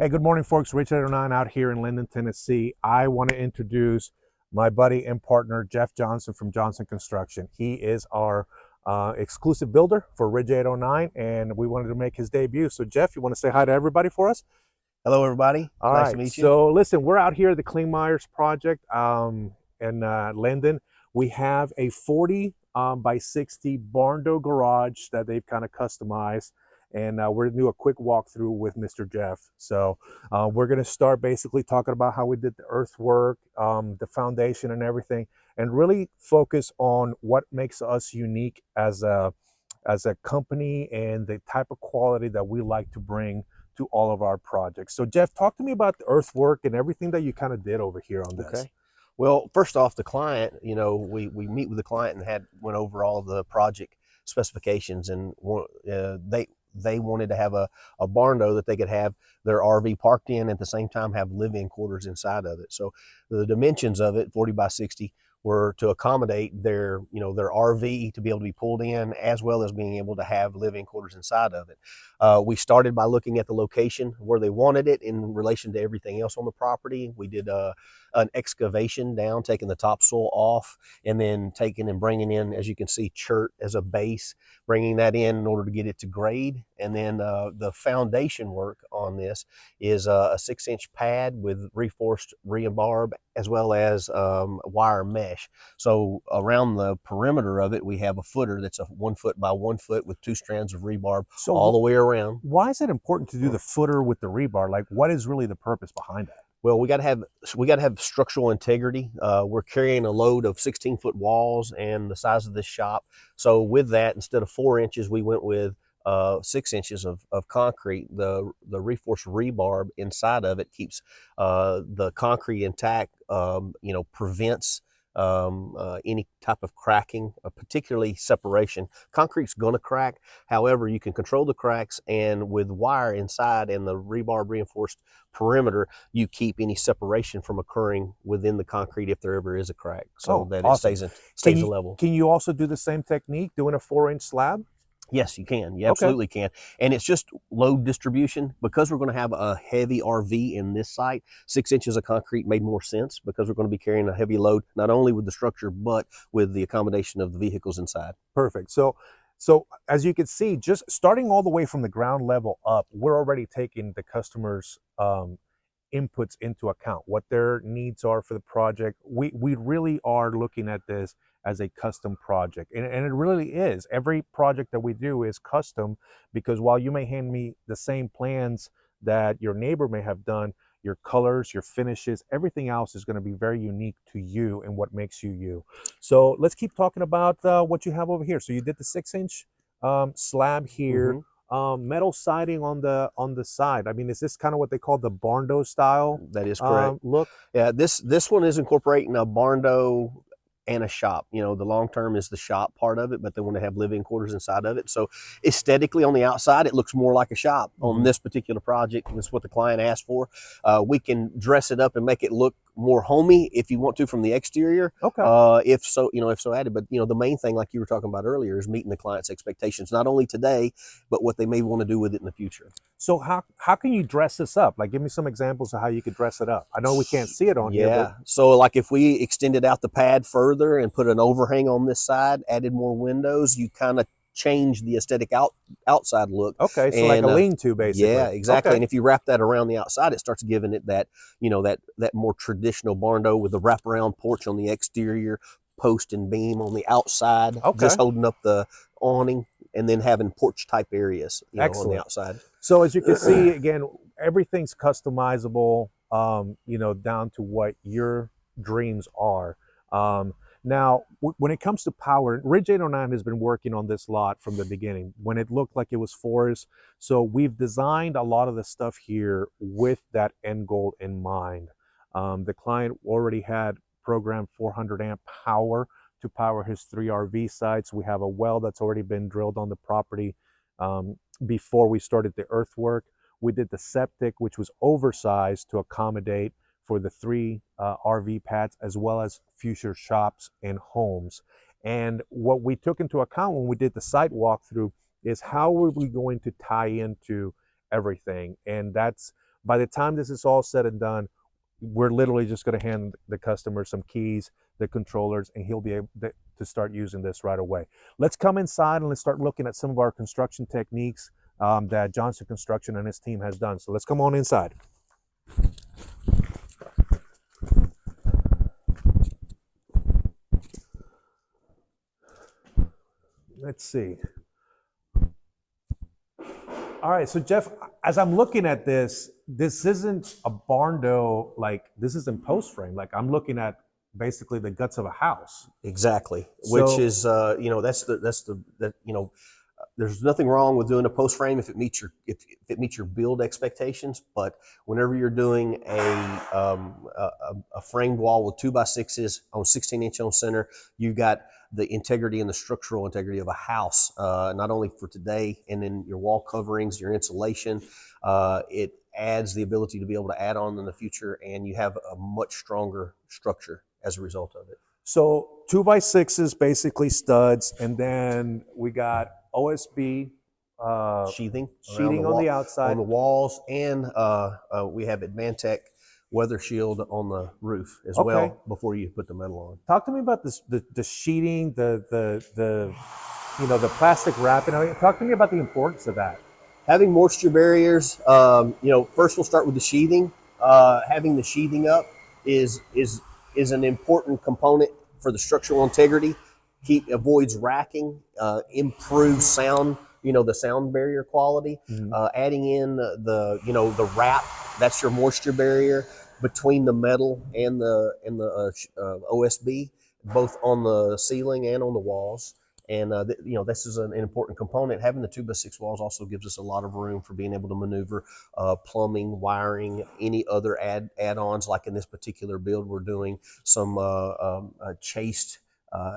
Hey, good morning, folks. Richard 09 out here in Linden, Tennessee. I want to introduce my buddy and partner, Jeff Johnson from Johnson Construction. He is our exclusive builder for Ridge 809, and we wanted to make his debut. So, Jeff, you want to say hi to everybody for us? Hello, everybody. All Nice to right. meet you. So, listen, we're out here at the Klingmeyer's project in Linden. We have a 40 by 60 barn door garage that they've kind of customized. And we're going to do a quick walkthrough with Mr. Jeff. So we're going to start basically talking about how we did the earthwork, the foundation and everything, and really focus on what makes us unique as a company and the type of quality that we like to bring to all of our projects. So Jeff, talk to me about the earthwork and everything that you kind of did over here on this. Okay. Well, first off, the client, we meet with the client and went over all of the project specifications, and they wanted to have a barndo that they could have their RV parked in, at the same time have living quarters inside of it. So the dimensions of it, 40 by 60, were to accommodate their RV to be able to be pulled in, as well as being able to have living quarters inside of it. We started by looking at the location where they wanted it in relation to everything else on the property. We did an excavation down, taking the topsoil off, and then taking and bringing in, as you can see, chert as a base, bringing that in order to get it to grade. And then the foundation work on this is a 6-inch pad with reinforced rebar, as well as wire mesh. So around the perimeter of it, we have a footer that's a 1 foot by 1 foot with 2 strands of rebar all the way around. Why is it important to do the footer with the rebar? Like, what is really the purpose behind that? Well, we got to have structural integrity. We're carrying a load of 16-foot walls and the size of this shop. So with that, instead of 4 inches, we went with 6 inches of concrete. The reinforced rebar inside of it keeps the concrete intact. Prevents any type of cracking, particularly separation. Concrete's going to crack. However, you can control the cracks, and with wire inside and the rebar reinforced perimeter, you keep any separation from occurring within the concrete if there ever is a crack, so that awesome. It stays level. Can you also do the same technique doing a 4-inch slab? Yes, you can. You absolutely can. And it's just load distribution. Because we're going to have a heavy RV in this site, 6 inches of concrete made more sense, because we're going to be carrying a heavy load, not only with the structure, but with the accommodation of the vehicles inside. Perfect. So as you can see, just starting all the way from the ground level up, we're already taking the customer's inputs into account, what their needs are for the project. We really are looking at this as a custom project, and it really is. Every project that we do is custom, because while you may hand me the same plans that your neighbor may have done, your colors, your finishes, everything else is going to be very unique to you and what makes you you. So let's keep talking about what you have over here. So you did the 6-inch slab here. Metal siding on the side. I mean, is this kind of what they call the barndo style? That is correct. Look. Yeah, this one is incorporating a barndo and a shop. The long term is the shop part of it, but they want to have living quarters inside of it. So aesthetically, on the outside, it looks more like a shop. On this particular project. That's what the client asked for. We can dress it up and make it look more homey if you want to from the exterior. Okay. If so added. But the main thing, like you were talking about earlier, is meeting the client's expectations, not only today, but what they may want to do with it in the future. So how can you dress this up? Like, give me some examples of how you could dress it up. I know we can't see it on here. Yeah. So like if we extended out the pad further and put an overhang on this side, added more windows, you kind of change the aesthetic outside look. Okay, so like a lean-to, basically. Yeah, exactly. Okay. And if you wrap that around the outside, it starts giving it that, that more traditional barndo with the wraparound porch on the exterior, post and beam on the outside, just holding up the awning, and then having porch type areas on the outside. So as you can see, again, everything's customizable, down to what your dreams are. Now, when it comes to power, Ridge 809 has been working on this lot from the beginning, when it looked like it was forest. So we've designed a lot of the stuff here with that end goal in mind. The client already had programmed 400 amp power to power his 3 RV sites. We have a well that's already been drilled on the property before we started the earthwork. We did the septic, which was oversized to accommodate for the 3 RV pads, as well as future shops and homes. And what we took into account when we did the site walkthrough is how were we going to tie into everything. And that's By the time this is all said and done, we're literally just going to hand the customer some keys, the controllers, and he'll be able to start using this right away. Let's come inside and let's start looking at some of our construction techniques that Johnson Construction and his team has done. So let's come on inside. Let's see. All right, so Jeff, as I'm looking at this, this isn't a barn door, like this isn't post frame. Like I'm looking at basically the guts of a house. Exactly, So, which is there's nothing wrong with doing a post frame if it meets your build expectations. But whenever you're doing a framed wall with 2x6s on 16-inch on center, you got the integrity and the structural integrity of a house, not only for today and then your wall coverings, your insulation. It adds the ability to be able to add on in the future, and you have a much stronger structure as a result of it. So 2x6s, basically studs, and then we got OSB sheathing on the outside, on the walls, and we have Advantech weather shield on the roof as well before you put the metal on. Talk to me about this, the sheeting, the plastic wrapping. Talk to me about the importance of that. Having moisture barriers. First we'll start with the sheathing. Having the sheathing up is an important component for the structural integrity. Avoids racking, improves sound, the sound barrier quality. Adding in the wrap, that's your moisture barrier between the metal and the OSB, both on the ceiling and on the walls. And this is an important component. Having the 2x6 walls also gives us a lot of room for being able to maneuver plumbing, wiring, any other add-ons. Like in this particular build, we're doing some chased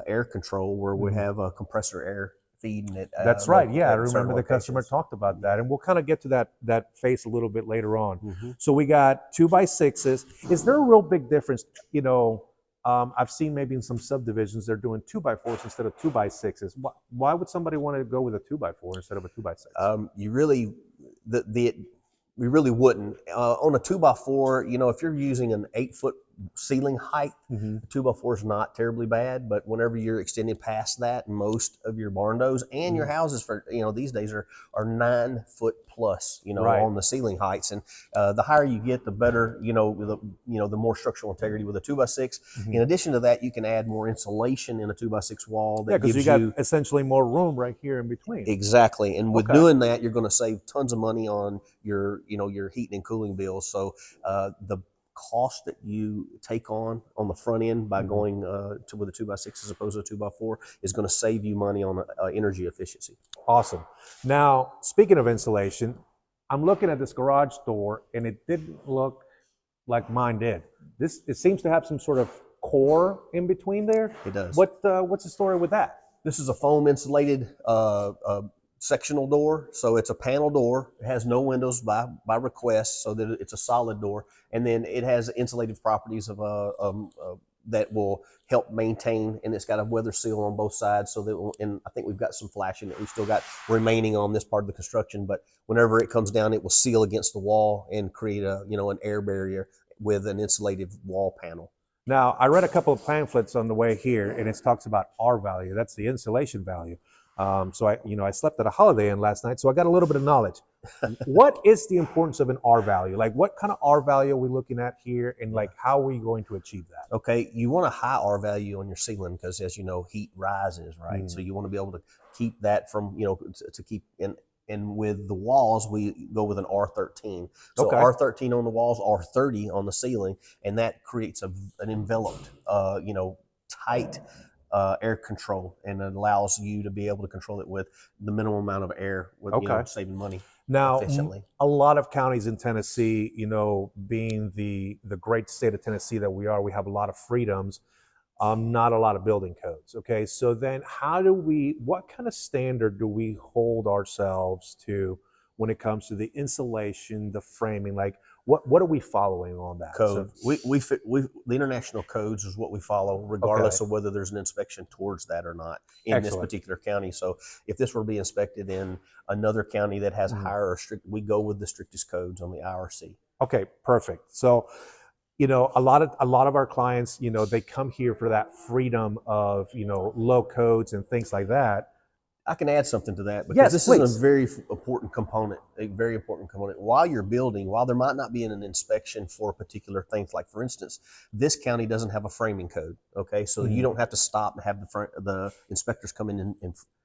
air control where we have a compressor air feeding it. That's right. Yeah, I remember the customer talked about that, and we'll kind of get to that face a little bit later on. So we got 2x6s. Is there a real big difference? I've seen maybe in some subdivisions they're doing 2x4s instead of 2x6s. Why would somebody want to go with a 2x4 instead of a 2x6? We really wouldn't. On a 2x4, if you're using an 8-foot ceiling height, a 2x4 is not terribly bad. But whenever you're extending past that, most of your barndos and your houses for these days are 9 foot plus, on the ceiling heights. And the higher you get, the better, the more structural integrity with a 2x6. In addition to that, you can add more insulation in a 2x6 wall. Yeah, because you got essentially more room right here in between. Exactly, and with doing that, you're going to save tons of money on your heating and cooling bills. So the cost that you take on the front end by going with a 2x6 as opposed to a 2x4 is going to save you money on energy efficiency. Awesome. Now, speaking of insulation, I'm looking at this garage door, and it didn't look like mine did. It seems to have some sort of core in between there. It does. What's the story with that? This is a foam insulated sectional door, so it's a panel door. It has no windows by request, so that it's a solid door, and then it has insulative properties of that will help maintain, and it's got a weather seal on both sides, so that, and I think we've got some flashing that we've still got remaining on this part of the construction, but whenever it comes down, it will seal against the wall and create an air barrier with an insulated wall panel. Now, I read a couple of pamphlets on the way here, and it talks about R value. That's the insulation value. So I slept at a Holiday Inn last night, so I got a little bit of knowledge. What is the importance of an R value? Like, what kind of R value are we looking at here, and like, how are we going to achieve that? Okay, you want a high R value on your ceiling because, as you know, heat rises, right? So you want to be able to keep that from, to keep in. And with the walls, we go with an R13. So R13 on the walls, R30 on the ceiling, and that creates an enveloped, tight air control, and it allows you to be able to control it with the minimum amount of air, with saving money now efficiently. A lot of counties in Tennessee, being the great state of Tennessee that we are, we have a lot of freedoms. Not a lot of building codes. Okay, so then what kind of standard do we hold ourselves to when it comes to the insulation, the framing? Like, what are we following on that? Code. So, the international codes is what we follow, regardless of whether there's an inspection towards that or not in this particular county. So if this were to be inspected in another county that has higher or strict, we go with the strictest codes on the IRC. Okay, perfect. So, a lot of our clients, they come here for that freedom of, low codes and things like that. I can add something to that, because Yes, this is a please. very important component, a very important component. While you're building, while there might not be an inspection for particular things, like for instance, this county doesn't have a framing code. Okay, so you Mhm. don't have to stop and have the inspectors come in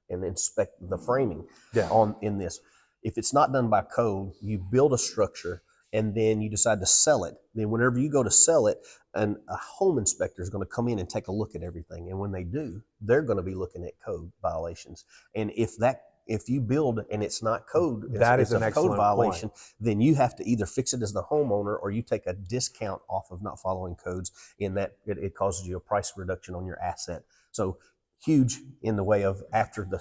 and inspect the framing Yeah. in this. If it's not done by code, you build a structure and then you decide to sell it. Then whenever you go to sell it, and a home inspector is going to come in and take a look at everything. And when they do, they're going to be looking at code violations. And if you build and it's not code, That is it's an a code excellent point. violation, then you have to either fix it as the homeowner, or you take a discount off of not following codes. In that, it causes you a price reduction on your asset. So huge in the way of after the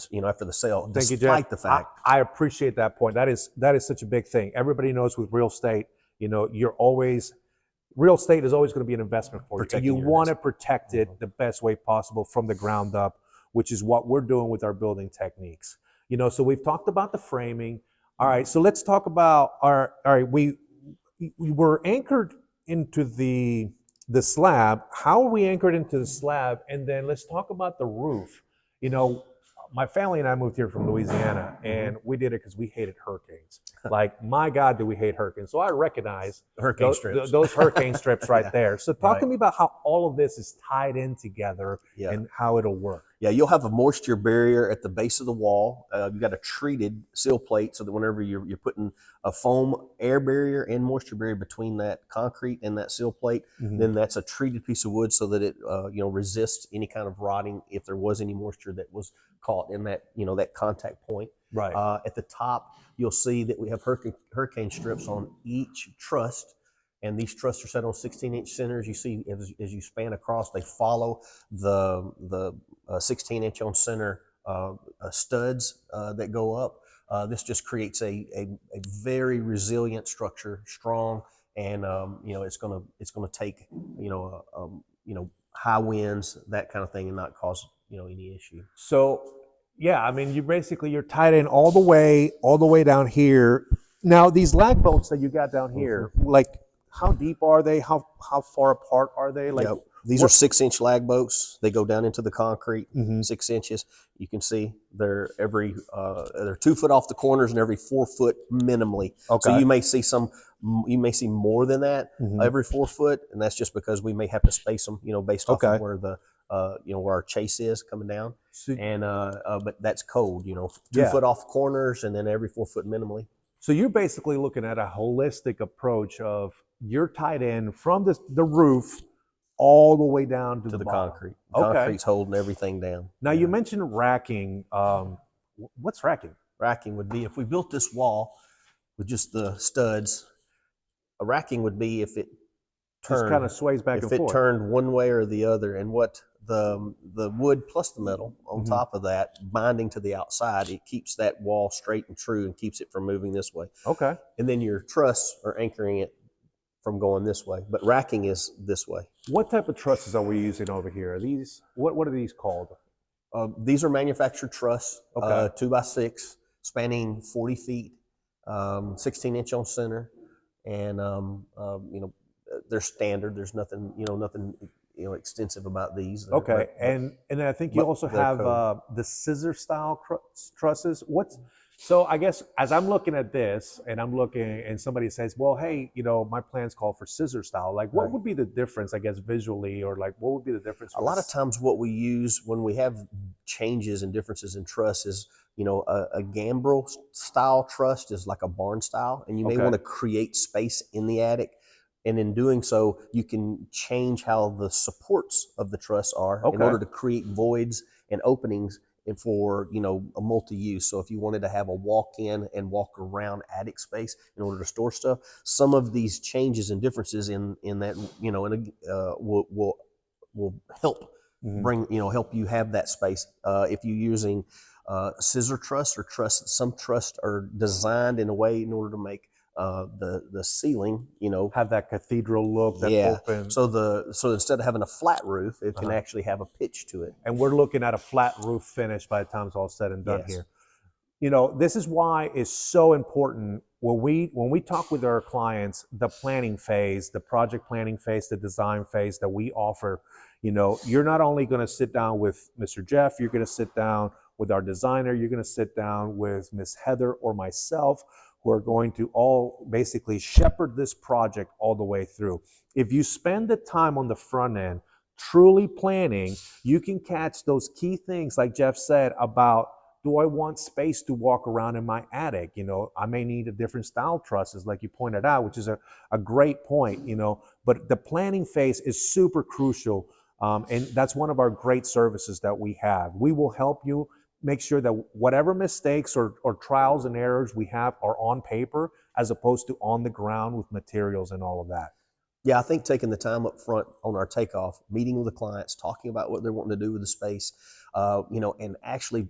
sale. Thank you, Jeff. Despite the fact, I appreciate that point. That is such a big thing. Everybody knows with real estate, real estate is always going to be an investment for you. And Protecting you your want to investment. protect it the best way possible from the ground up, which is what we're doing with our building techniques. So we've talked about the framing. All right, so let's talk about all right, we were anchored into the slab. How are we anchored into the slab? And then let's talk about the roof. You know, my family and I moved here from Louisiana, and we did it because we hated hurricanes. Like, my God, do we hate hurricanes? So I recognize Hurricane strips. those hurricane strips right Yeah. there. So talk to Right. me about how all of this is tied in together Yeah. and how it'll work. Yeah, you'll have a moisture barrier at the base of the wall. You've got a treated sill plate, so that whenever you're putting a foam air barrier and moisture barrier between that concrete and that sill plate, then that's a treated piece of wood, so that it resists any kind of rotting if there was any moisture that was caught in that that contact point. Right. At the top, you'll see that we have hurricane strips on each truss. And these trusses are set on 16-inch centers. You see, as you span across, they follow the 16-inch on center studs that go up. This just creates a very resilient structure, strong, and it's gonna take high winds, that kind of thing, and not cause any issue. So, yeah, I mean, you're tied in all the way down here. Now, these lag bolts that you got down here, like, how deep are they? How far apart are they? Like, these are 6-inch lag bolts. They go down into the concrete, 6 inches. You can see they're they're 2 foot off the corners and every 4 foot minimally. Okay. So you may see more than that every 4 foot, and that's just because we may have to space them, based off of where the where our chase is coming down. And but that's code, 2 foot off corners and then every 4 foot minimally. So you're basically looking at a holistic approach of you're tied in from the roof all the way down to the bottom. Concrete. Okay. Concrete's holding everything down. Now, you mentioned racking. What's racking? Racking would be, if we built this wall with just the studs, a racking would be if it turned, just kind of sways back and forth. If it turned one way or the other, and what the wood plus the metal on top of that binding to the outside, it keeps that wall straight and true and keeps it from moving this way. Okay. And then your truss are anchoring it from going this way, but racking is this way. What type of trusses are we using over here? Are these what are these called? These are manufactured truss, 2x6, spanning 40 feet, 16-inch on center, and they're standard. There's nothing extensive about these. Okay, and then I think you also have the scissor style trusses. So I guess as I'm looking at this and I'm looking and somebody says, well, hey, my plans call for scissor style. Like, what would be the difference, I guess, visually, or like, what would be the difference? A lot of times what we use when we have changes and differences in truss is, a gambrel style truss is like a barn style, and you may want to create space in the attic. And in doing so, you can change how the supports of the truss are in order to create voids and openings for a multi-use. So if you wanted to have a walk-in and walk-around attic space in order to store stuff, some of these changes and differences in that will help help you have that space. If you're using scissor truss or truss, some truss are designed in a way in order to make the ceiling, have that cathedral look. That open. So instead of having a flat roof, it can actually have a pitch to it. And we're looking at a flat roof finish by the time it's all said and done here. This is why it's so important when we talk with our clients, the planning phase, the project planning phase, the design phase that we offer, you're not only going to sit down with Mr. Jeff, you're going to sit down with our designer, you're going to sit down with Miss Heather or myself, who are going to all basically shepherd this project all the way through. If you spend the time on the front end truly planning, you can catch those key things like Jeff said about, do I want space to walk around in my attic? I may need a different style trusses, like you pointed out, which is a great point, but the planning phase is super crucial. And that's one of our great services that we have. We will help you make sure that whatever mistakes or trials and errors we have are on paper as opposed to on the ground with materials and all of that. Yeah, I think taking the time up front on our takeoff, meeting with the clients, talking about what they're wanting to do with the space, and actually,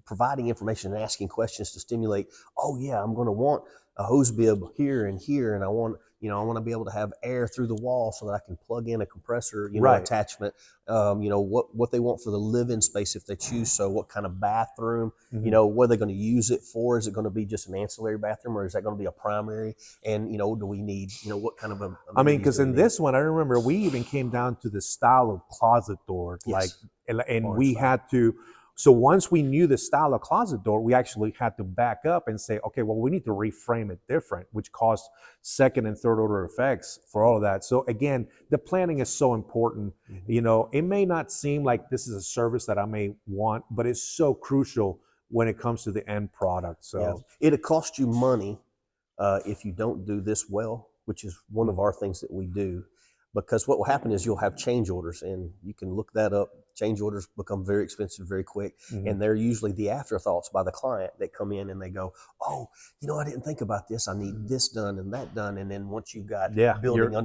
providing information and asking questions to stimulate, oh yeah, I'm going to want a hose bib here and here, and I want to be able to have air through the wall so that I can plug in a compressor, Right. attachment, what they want for the live-in space if they choose so, what kind of bathroom, what are they going to use it for? Is it going to be just an ancillary bathroom, or is that going to be a primary? And, do we need, what kind of because in this one, I remember we even came down to the style of closet door, Yes. and we had to, so once we knew the style of closet door, we actually had to back up and say, okay, well, we need to reframe it different, which caused second and third order effects for all of that. So again, the planning is so important. It may not seem like this is a service that I may want, but it's so crucial when it comes to the end product. So yeah. It'll cost you money if you don't do this well, which is one of our things that we do. Because what will happen is you'll have change orders, and you can look that up. Change orders become very expensive very quick, and they're usually the afterthoughts by the client that come in and they go, oh, I didn't think about this. I need this done and that done. And then once you've got building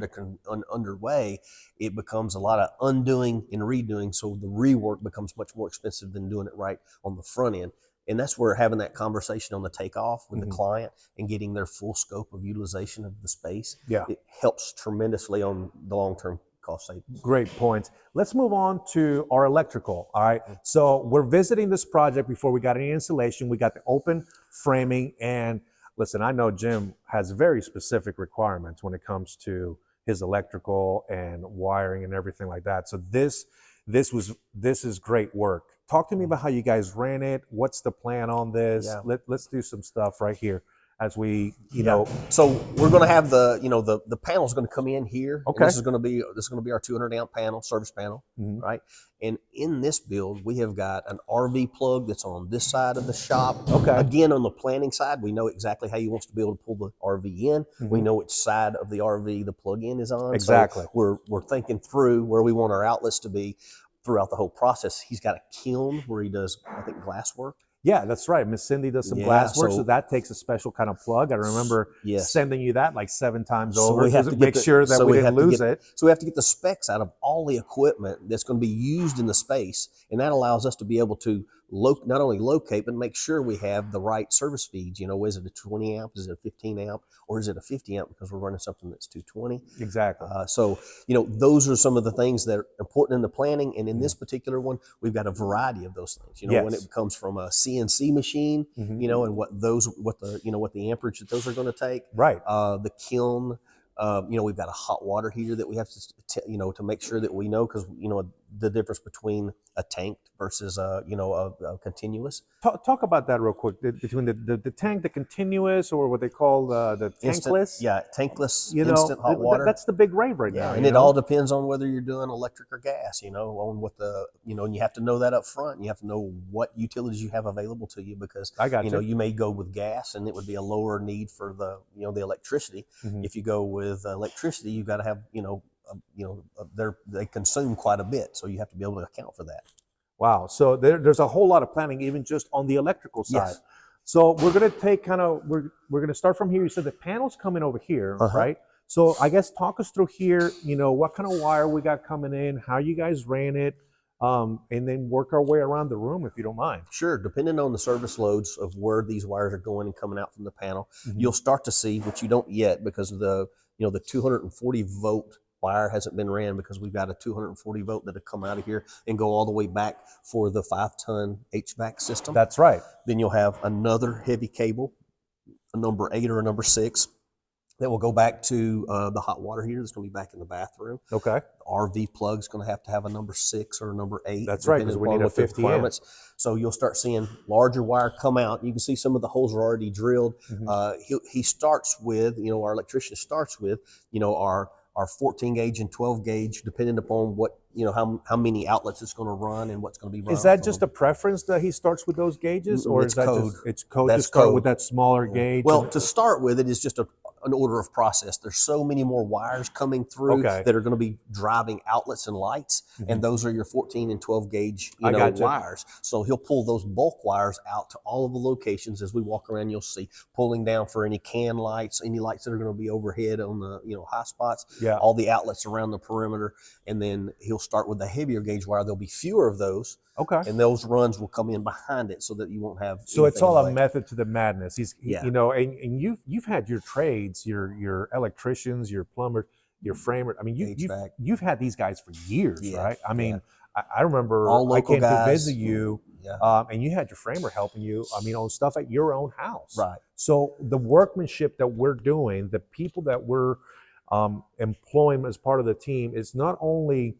underway, it becomes a lot of undoing and redoing. So the rework becomes much more expensive than doing it right on the front end. And that's where having that conversation on the takeoff with the client and getting their full scope of utilization of the space, it helps tremendously on the long-term cost savings. Great points. Let's move on to our electrical. All right. So we're visiting this project before we got any insulation. We got the open framing. And listen, I know Jim has very specific requirements when it comes to his electrical and wiring and everything like that. So this is great work. Talk to me about how you guys ran it. What's the plan on this? Yeah. Let's do some stuff right here as we, know. So we're going to have the panel's going to come in here. Okay. This is going to be our 200 amp panel, service panel, right? And in this build, we have got an RV plug that's on this side of the shop. Okay. Again, on the planning side, we know exactly how you want to be able to pull the RV in. We know which side of the RV the plug-in is on. Exactly. So we're thinking through where we want our outlets to be throughout the whole process. He's got a kiln where he does, I think, glass work. Yeah, that's right. Miss Cindy does some glass work, so that takes a special kind of plug. I remember sending you that like 7 times over. We have to make sure that we didn't lose it. So we have to get the specs out of all the equipment that's going to be used in the space, and that allows us to be able to not only locate, but make sure we have the right service feeds. Is it a 20 amp? Is it a 15 amp? Or is it a 50 amp because we're running something that's 220? Exactly. So, those are some of the things that are important in the planning. And in this particular one, we've got a variety of those things. When it comes from a CNC machine, and what the amperage that those are going to take. Right. The kiln. We've got a hot water heater that we have to make sure that we know, because the difference between a tanked versus a continuous. Talk about that real quick, between the tank, the continuous, or what they call the tankless. Tankless instant hot water. That's the big rave right now. And it all depends on whether you're doing electric or gas. On what and you have to know that up front. And you have to know what utilities you have available to you, because you may go with gas and it would be a lower need for the the electricity. If you go with electricity, you've got to have they consume quite a bit, so you have to be able to account for that. Wow. So there's a whole lot of planning, even just on the electrical side. Yes. So we're going to take we're going to start from here. You said the panel's coming over here, right? So I guess talk us through here, what kind of wire we got coming in, how you guys ran it, and then work our way around the room, if you don't mind. Sure. Depending on the service loads of where these wires are going and coming out from the panel, you'll start to see, which you don't yet because of the 240 volt wire hasn't been ran, because we've got a 240 volt that'll come out of here and go all the way back for the 5-ton HVAC system. That's right. Then you'll have another heavy cable a number 8 or a number 6 that will go back to the hot water heater that's going to be back in the bathroom. Okay. The RV plug is going to have a number 6 or a number 8. That's right, because we need a 50 requirements. So you'll start seeing larger wire come out. You can see some of the holes are already drilled. He starts with, our electrician starts with, our 14 gauge and 12 gauge, depending upon what, how many outlets it's going to run and what's going to be run. Is that just a preference that he starts with those gauges, or it's is that code? It's code That's to start code. with that smaller gauge? Well, to start with, it is just an order of process. There's so many more wires coming through that are going to be driving outlets and lights, and those are your 14 and 12 gauge wires. So he'll pull those bulk wires out to all of the locations. As we walk around, you'll see pulling down for any can lights, any lights that are going to be overhead on the high spots, all the outlets around the perimeter, and then he'll start with the heavier gauge wire. There'll be fewer of those. Okay. And those runs will come in behind it so that you won't have. So it's all a method to the madness. And you've had your trades, your electricians, your plumbers, your framers. I mean, you've had these guys for years, right? I mean, I remember I came to visit you, and you had your framer helping you. I mean, on stuff at your own house. Right. So the workmanship that we're doing, the people that we're employing as part of the team, is not only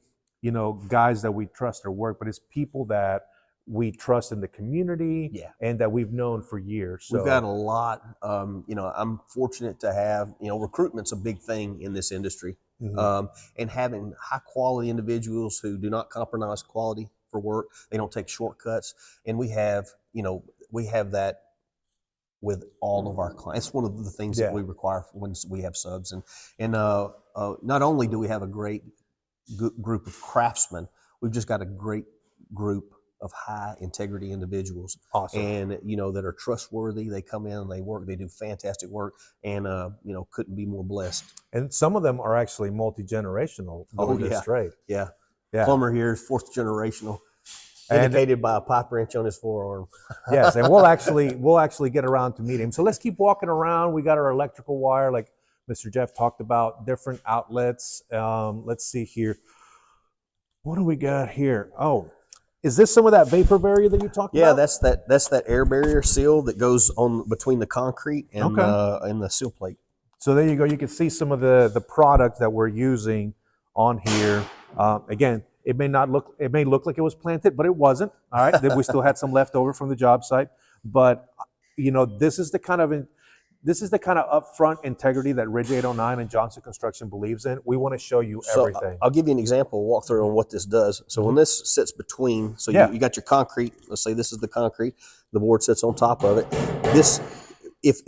guys that we trust their work, but it's people that we trust in the community and that we've known for years. So we've got a lot. I'm fortunate to have, recruitment's a big thing in this industry. And having high quality individuals who do not compromise quality for work. They don't take shortcuts. And we have that with all of our clients. It's one of the things that we require when we have subs. And not only do we have a great group of craftsmen, we've just got a great group of high integrity individuals. Awesome. And that are trustworthy. They come in and they work, they do fantastic work, and couldn't be more blessed. And some of them are actually multi-generational. This trade. Yeah. Plumber here is 4th generational, indicated by a pipe wrench on his forearm. Yes, and we'll actually get around to meet him. So let's keep walking around. We got our electrical wire, like Mr. Jeff talked about, different outlets. Let's see here. What do we got here? Oh, is this some of that vapor barrier that you talked about? Yeah, that's that air barrier seal that goes on between the concrete and the seal plate. So there you go. You can see some of the product that we're using on here. Again, it may look like it was planted, but it wasn't. All right, we still had some left over from the job site. But this is the kind of upfront integrity that Ridge 809 and Johnson Construction believes in. We want to show you everything. I'll give you an example, walk through on what this does. So when this sits between, you got your concrete, let's say this is the concrete, the board sits on top of it. This, if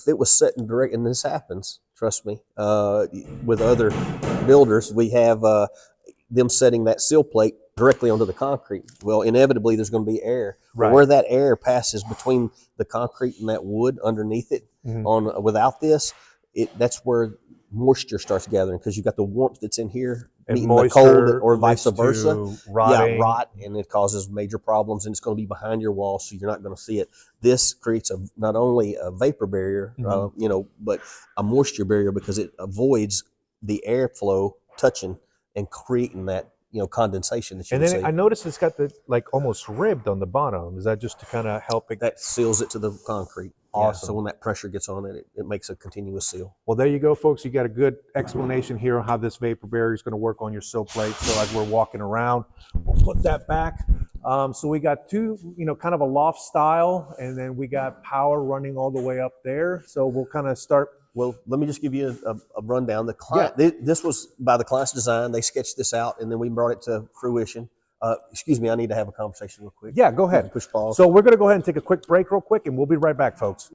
it was sitting direct, and this happens, trust me, with other builders, we have them setting that seal plate directly onto the concrete. Well, inevitably there's going to be air. Right. Where that air passes between the concrete and that wood underneath it, without this, that's where moisture starts gathering, because you've got the warmth that's in here meeting the cold, or vice versa. Rot, and it causes major problems, and it's going to be behind your wall, so you're not going to see it. This creates not only a vapor barrier, but a moisture barrier, because it avoids the airflow touching and creating that condensation that you and see. I noticed it's got almost ribbed on the bottom. Is that just to kind of help it? That seals it to the concrete. Awesome. So when that pressure gets on it, it makes a continuous seal. Well, there you go, folks. You got a good explanation here on how this vapor barrier is going to work on your sill plate. So as we're walking around, we'll put that back. So we got two, kind of a loft style, and then we got power running all the way up there. So we'll kind of start. Well, let me just give you a rundown. The client, this was by the client's design. They sketched this out, and then we brought it to fruition. Excuse me, I need to have a conversation real quick. Yeah, go ahead. Push pause. So we're going to go ahead and take a quick break real quick, and we'll be right back, folks.